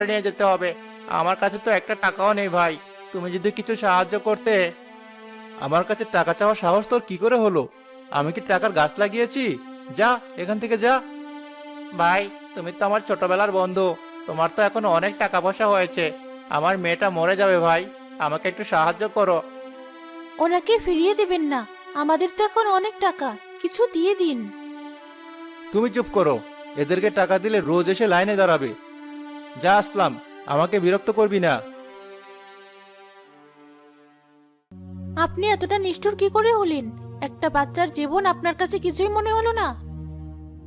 নিয়ে যেতে হবে। আমার কাছে তো একটা টাকাও নেই ভাই, তুমি যদি কিছু সাহায্য করতে। আমার কাছে টাকা চাওয়ার সাহস তোর কি করে হলো? আমি কি টাকার গাছ লাগিয়েছি? যা, এখান থেকে যা। ভাই, তুমি তো আমার ছোটবেলার বন্ধু, তোমার তো এখন অনেক টাকা পয়সা হয়েছে। আমার মেয়েটা মরে যাবে ভাই, আমাকে একটু সাহায্য করো। ওনাকে ফিরিয়ে দেবেন না, আমাদের তো এখন অনেক টাকা, কিছু দিয়ে দিন। তুমি চুপ করো, এদেরকে টাকা দিলে রোজ এসে লাইনে দাঁড়াবে। যা আসলাম, আমাকে বিরক্ত করবি না। আপনি এতটা নিষ্ঠুর কি করে হলেন? একটা বাচ্চার জীবন আপনার কাছে কিছুই মনে হলো না?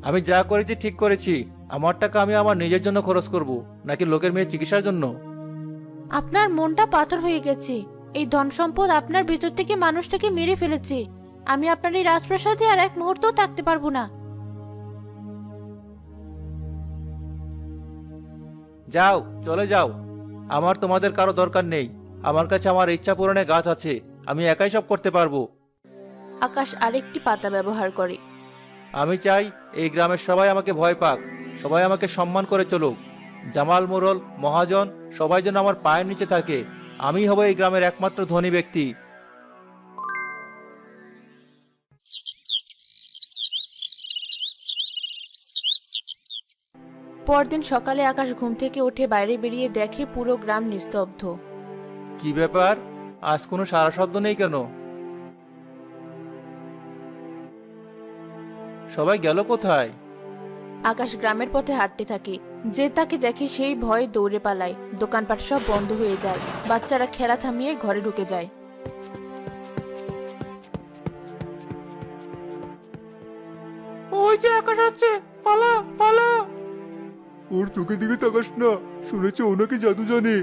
আমি যা করেছি ঠিক করেছি। আমার টাকা আমি আমার নিজের জন্য খরচ করব, নাকি লোকের মেয়ে চিকিৎসার জন্য? আপনার মনটা পাথর হয়ে গেছে। এই ধন সম্পদ আপনার ভেতর থেকে মানুষটাকে মেরে ফেলেছে। আমি আপনার এই রাজপ্রাসাদে আর এক মুহূর্তও থাকতে পারবো না। যাও, চলে যাও। আমার তোমাদের কারো দরকার নেই। আমার কাছে আমার ইচ্ছা পূরণে গাছ আছে, আমি একাই সব করতে পারবো। আকাশ আরেকটি পাতা ব্যবহার করে। আমি চাই এই গ্রামের সবাই আমাকে ভয় পাক, সবাই আমাকে সম্মান করে চলুক। জামাল, মোরল, মহাজন সবাই যেন আমার পায়ের নিচে থাকে। আমি হব এই গ্রামের একমাত্র ধনী ব্যক্তি। পরদিন সকালে আকাশ ঘুম থেকে উঠে বাইরে বেরিয়ে দেখে পুরো গ্রাম নিস্তব্ধ। কি ব্যাপার, আজ কোনো সারা শব্দ নেই কেন? সবাই গেল কোথায়? আকাশ গ্রামের পথে হাঁটতে থাকে। যে তাকে দেখে সেই ভয়ে দৌড়ে পালায়। দোকানপাট সব বন্ধ হয়ে যায়। বাচ্চারা খেলা থামিয়ে ঘরে ঢুকে যায়। ওই যে আকাশ আছে, পালা পালা। ওর চোখের দিকে তাকাস না, শুনেছি ও নাকি জাদু জানে।